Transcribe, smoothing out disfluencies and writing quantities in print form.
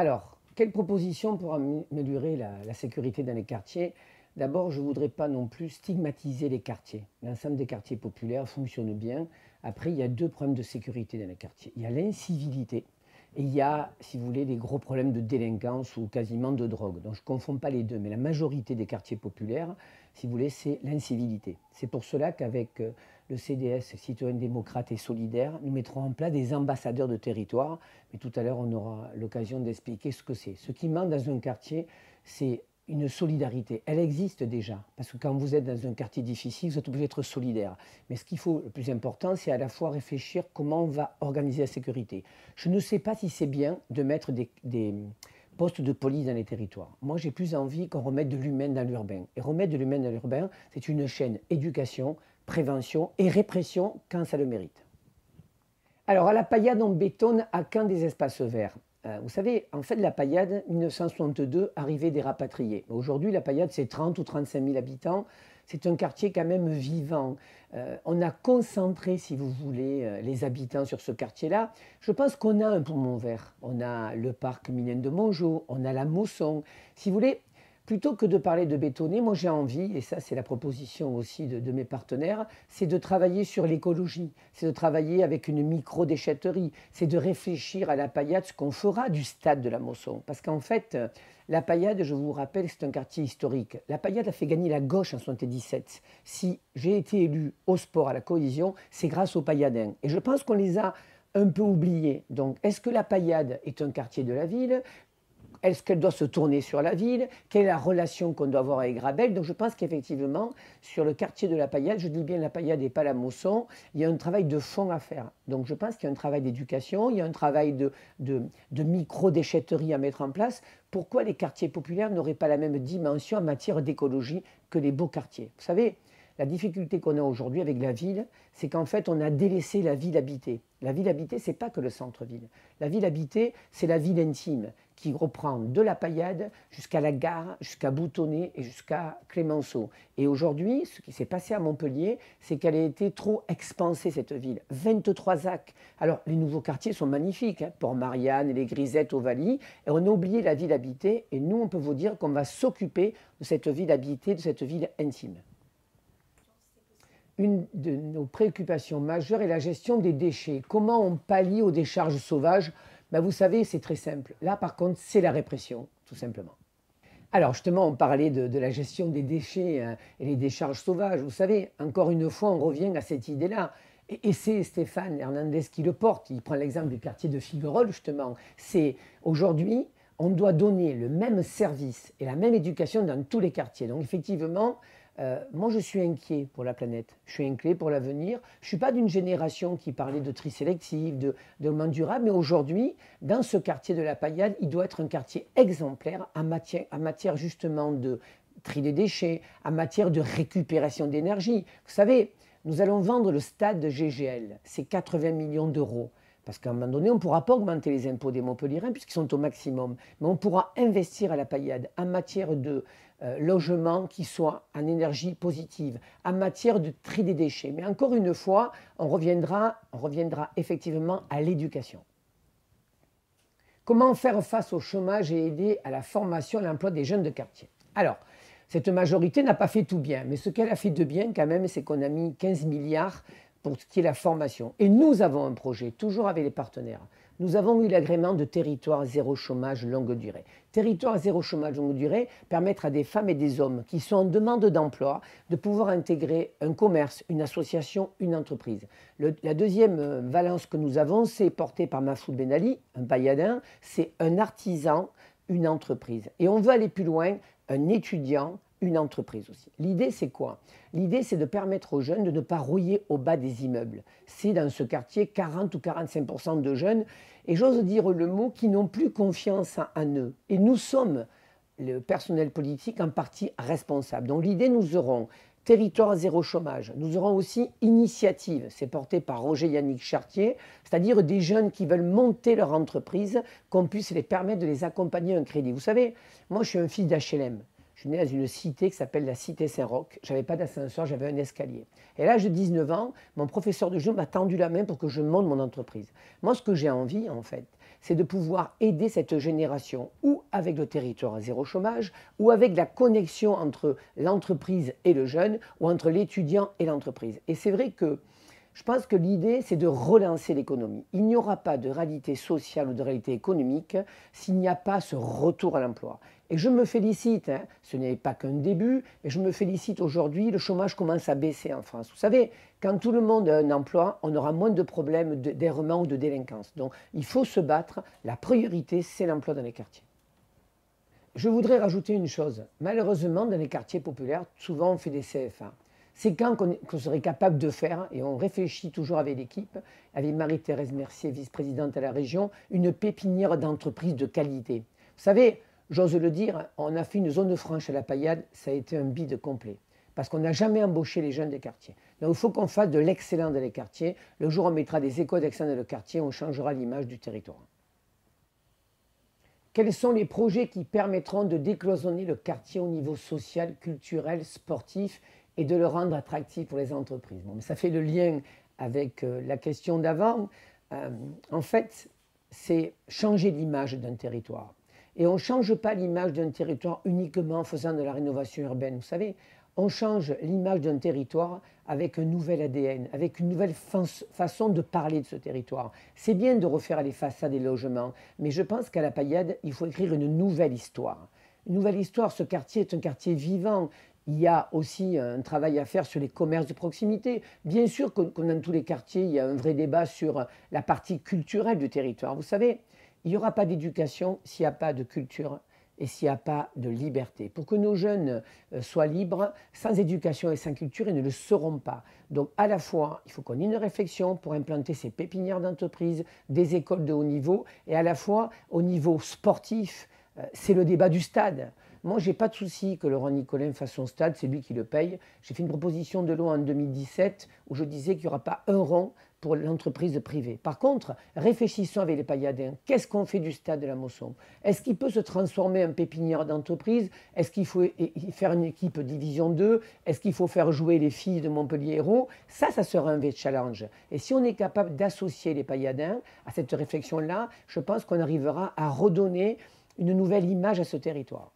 Alors, quelle proposition pour améliorer la sécurité dans les quartiers? D'abord, je ne voudrais pas non plus stigmatiser les quartiers. L'ensemble des quartiers populaires fonctionne bien. Après, il y a deux problèmes de sécurité dans les quartiers. Il y a l'incivilité et il y a, si vous voulez, des gros problèmes de délinquance ou quasiment de drogue. Donc je ne confonds pas les deux, mais la majorité des quartiers populaires, si vous voulez, c'est l'incivilité. C'est pour cela qu'avec le CDS, Citoyens démocrates et solidaires, nous mettrons en place des ambassadeurs de territoire. Mais tout à l'heure, on aura l'occasion d'expliquer ce que c'est. Ce qui manque dans un quartier, c'est une solidarité. Elle existe déjà, parce que quand vous êtes dans un quartier difficile, vous êtes obligé d'être solidaire. Mais ce qu'il faut, le plus important, c'est à la fois réfléchir comment on va organiser la sécurité. Je ne sais pas si c'est bien de mettre des postes de police dans les territoires. Moi, j'ai plus envie qu'on remette de l'humain dans l'urbain. Et remettre de l'humain dans l'urbain, c'est une chaîne éducation, prévention et répression quand ça le mérite. Alors, à la paillade, on bétonne à quand des espaces verts. Vous savez, en fait, la paillade, 1962, arrivée des rapatriés. Aujourd'hui, la paillade, c'est 30 ou 35 000 habitants. C'est un quartier quand même vivant. On a concentré, si vous voulez, les habitants sur ce quartier-là. Je pense qu'on a un poumon vert. On a le parc Mylène de Mongeau, on a la Mosson. Si vous voulez, plutôt que de parler de bétonner, moi j'ai envie, et ça c'est la proposition aussi de mes partenaires, c'est de travailler sur l'écologie, c'est de travailler avec une micro-déchetterie, c'est de réfléchir à la paillade, ce qu'on fera du stade de la Mosson. Parce qu'en fait, la paillade, je vous rappelle, c'est un quartier historique. La paillade a fait gagner la gauche en 1977. Si j'ai été élu au sport, à la cohésion, c'est grâce aux pailladins. Et je pense qu'on les a un peu oubliés. Donc, est-ce que la paillade est un quartier de la ville ? Est-ce qu'elle doit se tourner sur la ville? Quelle est la relation qu'on doit avoir avec Grabel? Donc je pense qu'effectivement, sur le quartier de la paillade, je dis bien la paillade et pas la Mosson, il y a un travail de fond à faire. Donc je pense qu'il y a un travail d'éducation, il y a un travail de micro-déchetterie à mettre en place. Pourquoi les quartiers populaires n'auraient pas la même dimension en matière d'écologie que les beaux quartiers? Vous savez, la difficulté qu'on a aujourd'hui avec la ville, c'est qu'en fait, on a délaissé la ville habitée. La ville habitée, ce n'est pas que le centre-ville. La ville habitée, c'est la ville intime qui reprend de la paillade jusqu'à la gare, jusqu'à Boutonnet et jusqu'à Clémenceau. Et aujourd'hui, ce qui s'est passé à Montpellier, c'est qu'elle a été trop expansée, cette ville. 23 actes. Alors, les nouveaux quartiers sont magnifiques, Port-Marianne, les Grisettes, Ovalie. Et on a oublié la ville habitée. Et nous, on peut vous dire qu'on va s'occuper de cette ville habitée, de cette ville intime. Une de nos préoccupations majeures est la gestion des déchets. Comment on pallie aux décharges sauvages? Vous savez, c'est très simple. Là, par contre, c'est la répression, tout simplement. Alors, justement, on parlait de la gestion des déchets et les décharges sauvages. Vous savez, encore une fois, on revient à cette idée-là. Et c'est Stéphane Hernandez qui le porte. Il prend l'exemple du quartier de Figuerolles, justement. C'est aujourd'hui, on doit donner le même service et la même éducation dans tous les quartiers. Donc, effectivement, moi, je suis inquiet pour la planète, je suis inquiet pour l'avenir. Je ne suis pas d'une génération qui parlait de tri sélectif, de développement durable, mais aujourd'hui, dans ce quartier de la Paillade, il doit être un quartier exemplaire en matière justement de tri des déchets, en matière de récupération d'énergie. Vous savez, nous allons vendre le stade de GGL, c'est 80 millions d'euros. Parce qu'à un moment donné, on ne pourra pas augmenter les impôts des Montpelliérains puisqu'ils sont au maximum. Mais on pourra investir à la Paillade en matière de logement qui soit en énergie positive, en matière de tri des déchets. Mais encore une fois, on reviendra effectivement à l'éducation. Comment faire face au chômage et aider à la formation et à l'emploi des jeunes de quartier? Alors, cette majorité n'a pas fait tout bien, mais ce qu'elle a fait de bien quand même, c'est qu'on a mis 15 milliards pour ce qui est la formation. Et nous avons un projet, toujours avec les partenaires. Nous avons eu l'agrément de territoire zéro chômage longue durée. Territoire zéro chômage longue durée permettre à des femmes et des hommes qui sont en demande d'emploi de pouvoir intégrer un commerce, une association, une entreprise. La deuxième valence que nous avons, c'est porté par Mahfoud Ben Ali, un pailladin, c'est un artisan, une entreprise. Et on veut aller plus loin, un étudiant, une entreprise aussi. L'idée, c'est quoi? L'idée, c'est de permettre aux jeunes de ne pas rouiller au bas des immeubles. C'est dans ce quartier 40 ou 45% de jeunes, et j'ose dire le mot, qui n'ont plus confiance en eux. Et nous sommes, le personnel politique, en partie responsable. Donc l'idée, nous aurons territoire zéro chômage. Nous aurons aussi initiative, c'est porté par Roger Yannick Chartier, c'est-à-dire des jeunes qui veulent monter leur entreprise, qu'on puisse les permettre de les accompagner à un crédit. Vous savez, moi je suis un fils d'HLM. Je suis né dans une cité qui s'appelle la cité Saint-Roch. Je n'avais pas d'ascenseur, j'avais un escalier. Et à l'âge de 19 ans, mon professeur de jeu m'a tendu la main pour que je monte mon entreprise. Moi, ce que j'ai envie, en fait, c'est de pouvoir aider cette génération ou avec le territoire à zéro chômage, ou avec la connexion entre l'entreprise et le jeune, ou entre l'étudiant et l'entreprise. Et c'est vrai que je pense que l'idée, c'est de relancer l'économie. Il n'y aura pas de réalité sociale ou de réalité économique s'il n'y a pas ce retour à l'emploi. Et je me félicite, ce n'est pas qu'un début, mais je me félicite aujourd'hui, le chômage commence à baisser en France. Vous savez, quand tout le monde a un emploi, on aura moins de problèmes d'errement ou de délinquance. Donc il faut se battre, la priorité, c'est l'emploi dans les quartiers. Je voudrais rajouter une chose. Malheureusement, dans les quartiers populaires, souvent on fait des CFA. C'est quand qu'on serait capable de faire, et on réfléchit toujours avec l'équipe, avec Marie-Thérèse Mercier, vice-présidente à la région, une pépinière d'entreprise de qualité. Vous savez, j'ose le dire, on a fait une zone franche à la Paillade, ça a été un bide complet. Parce qu'on n'a jamais embauché les jeunes des quartiers. Donc il faut qu'on fasse de l'excellent dans les quartiers. Le jour où on mettra des écoles d'excellence dans le quartier, on changera l'image du territoire. Quels sont les projets qui permettront de décloisonner le quartier au niveau social, culturel, sportif et de le rendre attractif pour les entreprises? Bon, mais ça fait le lien avec la question d'avant. En fait, c'est changer l'image d'un territoire. Et on ne change pas l'image d'un territoire uniquement en faisant de la rénovation urbaine. Vous savez, on change l'image d'un territoire avec un nouvel ADN, avec une nouvelle façon de parler de ce territoire. C'est bien de refaire les façades des logements, mais je pense qu'à la Paillade, il faut écrire une nouvelle histoire. Une nouvelle histoire, ce quartier est un quartier vivant. Il y a aussi un travail à faire sur les commerces de proximité. Bien sûr, comme dans tous les quartiers, il y a un vrai débat sur la partie culturelle du territoire. Vous savez, il n'y aura pas d'éducation s'il n'y a pas de culture et s'il n'y a pas de liberté. Pour que nos jeunes soient libres, sans éducation et sans culture, ils ne le seront pas. Donc à la fois, il faut qu'on ait une réflexion pour implanter ces pépinières d'entreprise, des écoles de haut niveau, et à la fois au niveau sportif, c'est le débat du stade. Moi, je n'ai pas de souci que Laurent Nicolin fasse son stade, c'est lui qui le paye. J'ai fait une proposition de loi en 2017 où je disais qu'il n'y aura pas un rond pour l'entreprise privée. Par contre, réfléchissons avec les Pailladins. Qu'est-ce qu'on fait du stade de la Mosson? Est-ce qu'il peut se transformer en pépinière d'entreprise? Est-ce qu'il faut faire une équipe division 2? Est-ce qu'il faut faire jouer les filles de Montpellier Hérault? Ça sera un vrai challenge. Et si on est capable d'associer les Pailladins à cette réflexion-là, je pense qu'on arrivera à redonner une nouvelle image à ce territoire.